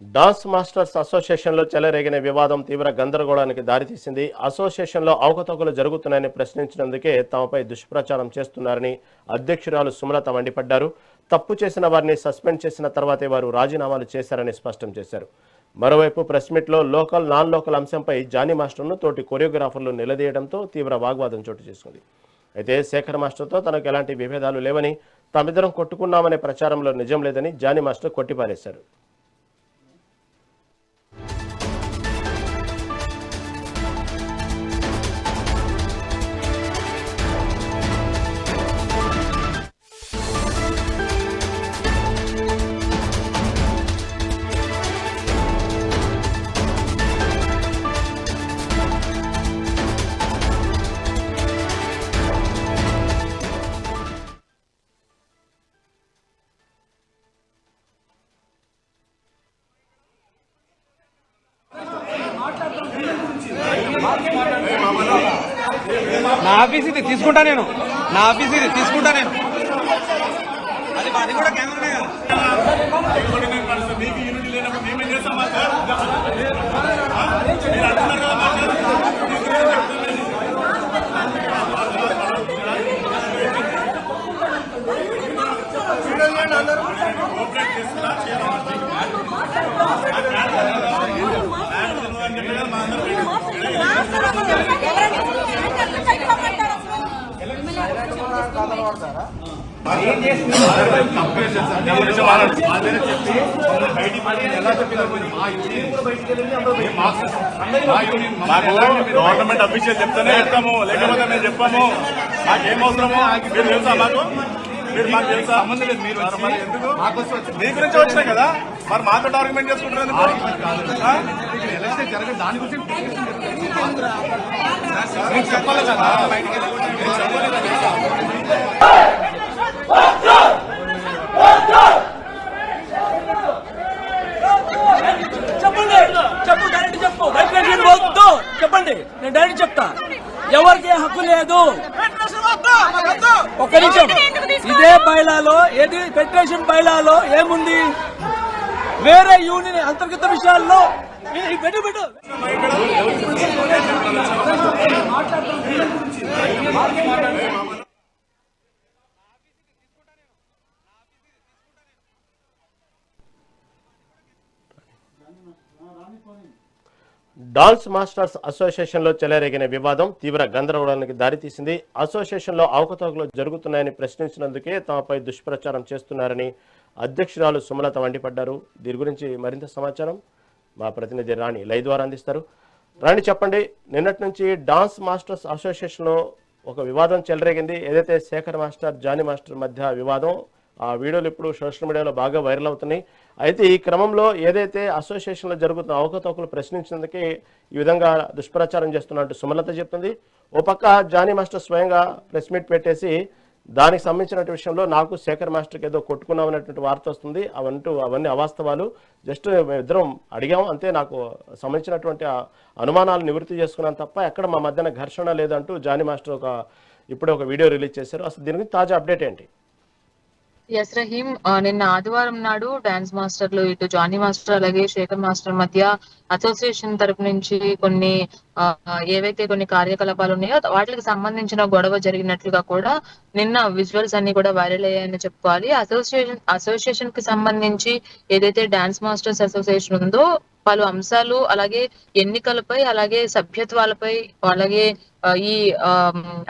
Dance masters అసోసియేషన్లో చెలరేగిన వివాదం తీవ్ర గందరగోళానికి దారితీసింది. అసోసియేషన్లో అవకతవకలు జరుగుతున్నాయని ప్రశ్నించినందుకే తమపై దుష్ప్రచారం చేస్తున్నారని అధ్యక్షురాలు సుమలత మండిపడ్డారు. తప్పు చేసిన వారిని సస్పెండ్ చేసిన తర్వాతే వారు రాజీనామాలు చేశారని స్పష్టం చేశారు. మరోవైపు ప్రెస్ మీట్లో లోకల్ నాన్ లోకల్ అంశంపై జానీ మాస్టర్ను తోటి కొరియోగ్రాఫర్లు నిలదీయడంతో తీవ్ర వాగ్వాదం చోటు చేసుకుంది. అయితే శేఖర్ మాస్టర్తో తనకు ఎలాంటి విభేదాలు లేవని, తామిద్దరం కొట్టుకున్నామనే ప్రచారంలో నిజం లేదని జానీ మాస్టర్ కొట్టిపారేశారు. నా ఆఫీస్ ఇది తీసుకుంటా నేను అది కూడా కెమెరానే కదా. మీకు యూనిట్ లేనప్పుడు మేమేం చేస్తాం సార్? మీరు అంటున్నారు కదా కోఆపరేట్ చేస్తున్నా గవర్నమెంట్ అఫీషియల్ చెప్తానే చెప్తాము, లేకపోతే మేము చెప్పాము. మాకేం అవసరమో మీరు తెలుసా? మాకు తెలుసా? సంబంధం లేదు. మీరు ఎందుకు మీ గురించి వచ్చినాయి కదా, మరి మాతో ఆర్గ్యుమెంట్ చేసుకుంటారు. దాని గురించి చెప్పాలి కదా. చెప్పండి, నేను డైరెక్ట్ చెప్తా. ఎవరికి హక్కు లేదు. ఒక్క నిమిషం, ఇదే బైలాలో ఏది ఫెడరేషన్ బైలాలో ఏముంది? వేరే యూనియన్ అంతర్గత విషయాల్లో పెట్టు డాన్స్ మాస్టర్స్ అసోసియేషన్లో చెలరేగిన వివాదం తీవ్ర గందరగోళానికి దారితీసింది. అసోసియేషన్లో అవకతవకలు జరుగుతున్నాయని ప్రశ్నించినందుకే తమపై దుష్ప్రచారం చేస్తున్నారని అధ్యక్షురాలు సుమలత మండిపడ్డారు. దీని గురించి మరింత సమాచారం మా ప్రతినిధి రాణి లైవ్ ద్వారా అందిస్తారు. రాణి, చెప్పండి, నిన్నటి నుంచి డాన్స్ మాస్టర్స్ అసోసియేషన్లో ఒక వివాదం చెలరేగింది. ఏదైతే శేఖర్ మాస్టర్ జానీ మాస్టర్ మధ్య వివాదం, ఆ వీడియోలు ఇప్పుడు సోషల్ మీడియాలో బాగా వైరల్ అవుతున్నాయి. అయితే ఈ క్రమంలో ఏదైతే అసోసియేషన్లో జరుగుతున్న అవకతవకలు ప్రశ్నించినందుకే ఈ విధంగా దుష్ప్రచారం చేస్తున్నట్టు సుమలత చెప్తుంది. ఓ పక్క జానీ మాస్టర్ స్వయంగా ప్రెస్ మీట్ పెట్టేసి దానికి సంబంధించిన విషయంలో నాకు శేఖర్ మాస్టర్కి ఏదో కొట్టుకున్నామనేటువంటి వార్త వస్తుంది, అవన్నీ అవాస్తవాలు, జస్ట్ ఇద్దరం అడిగాం అంతే, నాకు సంబంధించినటువంటి అనుమానాలు నివృత్తి చేసుకున్నాను తప్ప ఎక్కడ మా మధ్యన ఘర్షణ లేదంటూ జానీ మాస్టర్ ఇప్పుడే ఒక వీడియో రిలీజ్ చేశారు. అసలు దీని గురించి తాజా అప్డేట్ ఏంటి? ఎస్ రహీం, నిన్న ఆదివారం నాడు డాన్స్ మాస్టర్లు ఇటు జానీ మాస్టర్ అలాగే శేఖర్ మాస్టర్ మధ్య అసోసియేషన్ తరపు నుంచి కొన్ని ఏవైతే కొన్ని కార్యకలాపాలు ఉన్నాయో వాటికి సంబంధించిన గొడవ జరిగినట్లుగా కూడా నిన్న విజువల్స్ అన్ని కూడా వైరల్ అయ్యాయని చెప్పుకోవాలి. అసోసియేషన్ కి సంబంధించి ఏదైతే డాన్స్ మాస్టర్స్ అసోసియేషన్ ఉందో పలు అంశాలు, అలాగే ఎన్నికలపై, అలాగే సభ్యత్వాలపై, అలాగే ఈ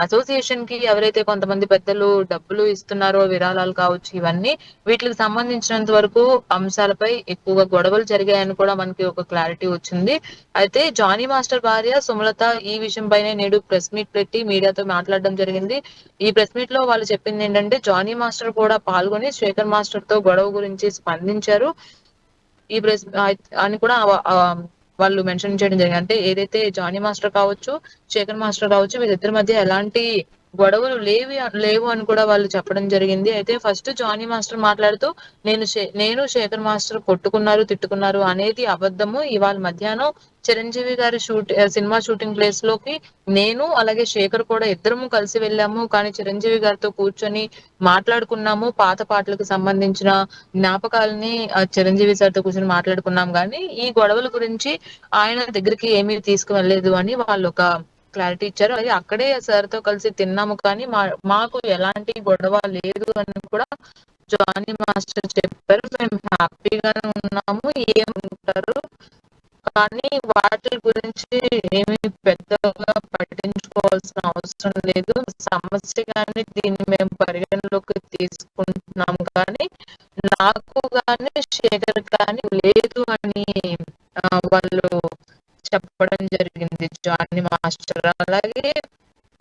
అసోసియేషన్ కి ఎవరైతే కొంతమంది పెద్దలు డబ్బులు ఇస్తున్నారో, విరాళాలు కావచ్చు, ఇవన్నీ వీటికి సంబంధించినంత వరకు అంశాలపై ఎక్కువగా గొడవలు జరిగాయని కూడా మనకి ఒక క్లారిటీ వచ్చింది. అయితే జానీ మాస్టర్ భార్య సుమలత ఈ విషయంపైనే నేడు ప్రెస్ మీట్ పెట్టి మీడియాతో మాట్లాడడం జరిగింది. ఈ ప్రెస్ మీట్ లో వాళ్ళు చెప్పింది ఏంటంటే, జానీ మాస్టర్ కూడా పాల్గొని శేఖర్ మాస్టర్ తో గొడవ గురించి స్పందించారు. ఈ ప్రెస్ అని కూడా వాళ్ళు మెన్షన్ చేయడం జరిగింది. అంటే ఏదైతే జానీ మాస్టర్ కావచ్చు, శేఖర్ మాస్టర్ కావచ్చు, వీళ్ళిద్దరి మధ్య ఎలాంటి గొడవలు లేవు అని కూడా వాళ్ళు చెప్పడం జరిగింది. అయితే ఫస్ట్ జానీ మాస్టర్ మాట్లాడుతూ నేను శేఖర్ మాస్టర్ కొట్టుకున్నారు, తిట్టుకున్నారు అనేది అబద్ధము. ఇవాళ మధ్యాహ్నం చిరంజీవి గారి సినిమా షూటింగ్ ప్లేస్ లోకి నేను అలాగే శేఖర్ కూడా ఇద్దరము కలిసి వెళ్ళాము. కానీ చిరంజీవి గారితో కూర్చొని మాట్లాడుకున్నాము. పాత పాటలకు సంబంధించిన జ్ఞాపకాలని చిరంజీవి సార్తో కూర్చొని మాట్లాడుకున్నాం. కానీ ఈ గొడవల గురించి ఆయన దగ్గరికి ఏమీ తీసుకువెళ్ళలేదు అని వాళ్ళు ఒక క్లారిటీ ఇచ్చారు. అది అక్కడే సార్ తో కలిసి తిన్నాము. కానీ మాకు ఎలాంటి గొడవ లేదు అని కూడా జానీ మాస్టర్ చెప్పారు. మేము హ్యాపీగానే ఉన్నాము. ఏమంటారు కానీ వాటి గురించి ఏమి పెద్దగా పట్టించుకోవాల్సిన అవసరం లేదు. సమస్య కానీ దీన్ని మేము పరిగణలోకి తీసుకుంటున్నాం. కానీ నాకు కానీ శేఖర్ కానీ లేదు అని వాళ్ళు చెప్పడం జరిగింది జానీ మాస్టర్. అలాగే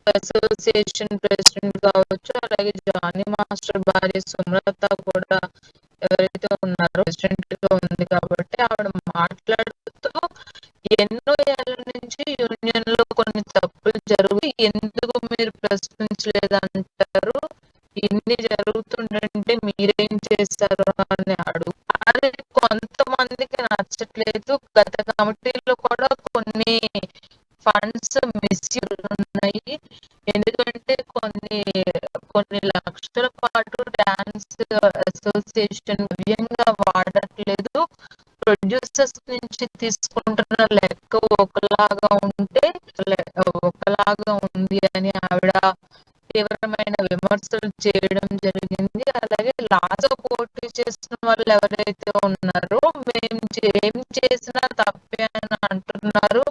అసోసియేషన్ ప్రెసిడెంట్ కావచ్చు, అలాగే జానీ మాస్టర్ భార్య సుమలత కూడా ఎవరైతే ఉన్నారో ప్రెసిడెంట్ గా ఉంది కాబట్టి ఆవిడ మాట్లాడుతూ ఎన్నో ఏళ్ల నుంచి యూనియన్ లో కొన్ని తప్పులు జరుగు ఎందుకు మీరు ప్రశ్నించలేదంటారు, ఇన్ని జరుగుతుందంటే మీరేం చేస్తారు అని అడుగు. అది కొంతమందికి నచ్చట్లేదు. గత కమిటీలో కూడా కొన్ని ఫండ్స్ మిస్యూజ్ ఉన్నాయి. ఎందుకంటే కొన్ని లక్షల పాటు డాన్స్ అసోసియేషన్ వ్యయంగా వాడట్లేదు. ప్రొడ్యూసర్స్ నుంచి తీసుకుంటున్న లెక్క ఒకలాగా ఉంది అని ఆవిడ తీవ్రమైన విమర్శలు చేయడం జరిగింది. అలాగే లాస్ట్ పోటీ చేసిన వాళ్ళు ఎవరైతే ఉన్నారో మేము ఏం చేసినా తప్పే అని అంటున్నారు.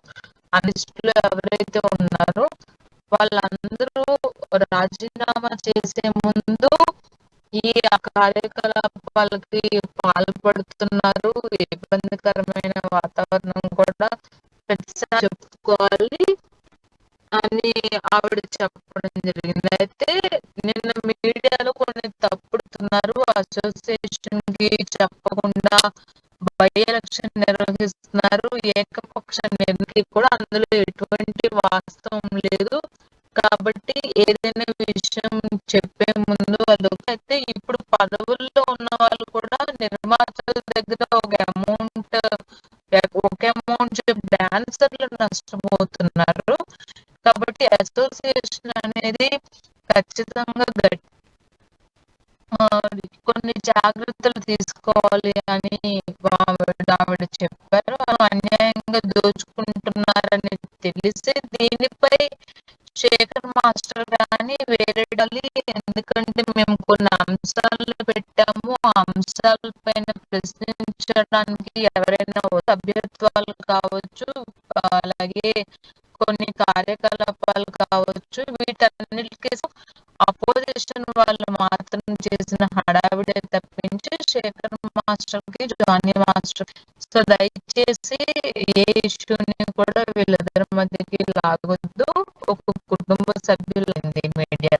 అనిస్టులు ఎవరైతే ఉన్నారో వాళ్ళందరూ రాజీనామా చేసే ముందు ఈ కార్యకలాపాలకి పాల్పడుతున్నారు. ఇబ్బందికరమైన వాతావరణం కూడా ప్రతిసారి చెప్పుకోవాలి అని ఆవిడ చెప్పడం జరిగింది. అయితే నిన్న మీడియాలో కొన్ని తప్పుడుతున్నారు. అసోసియేషన్ కి చెప్పకుండా బై ఎలక్షన్ నిర్వహిస్తున్నారు. ఏకపక్ష నిర్ణయానికి కూడా అందులో ఎటువంటి వాస్తవం లేదు. కాబట్టి ఏదైనా విషయం చెప్పే ముందు అయితే ఇప్పుడు పదవుల్లో ఉన్న వాళ్ళు కూడా నిర్మాతల దగ్గర ఒక అమౌంట్ డాన్సర్లు నష్టపోతున్నారు. కాబట్టి అసోసియేషన్ అనేది ఖచ్చితంగా కొన్ని జాగ్రత్తలు తీసుకోవాలి అని ఆవిడ చెప్పారు. అన్యాయంగా దోచుకుంటున్నారని తెలిసి దీనిపై శేఖర్ మాస్టర్ గాని వేరే ఎందుకంటే మేము కొన్ని అంశాలను పెట్టాము. ఆ అంశాల పైన ప్రశ్నించడానికి ఎవరైనా సభ్యత్వాలు కావచ్చు, అలాగే కొన్ని కార్యకలాపాలు కావచ్చు, వీటన్నిటికీ అపోజిషన్ వాళ్ళు మాత్రం చేసిన హడావిడే తప్పించి శేఖర్ మాస్టర్ కి జానీ మాస్టర్ సో దయచేసి ఏ ఇష్యూని కూడా వీళ్ళిద్దరి మధ్యకి లాగొద్దు. ఒక కుటుంబ సభ్యులు మీడియా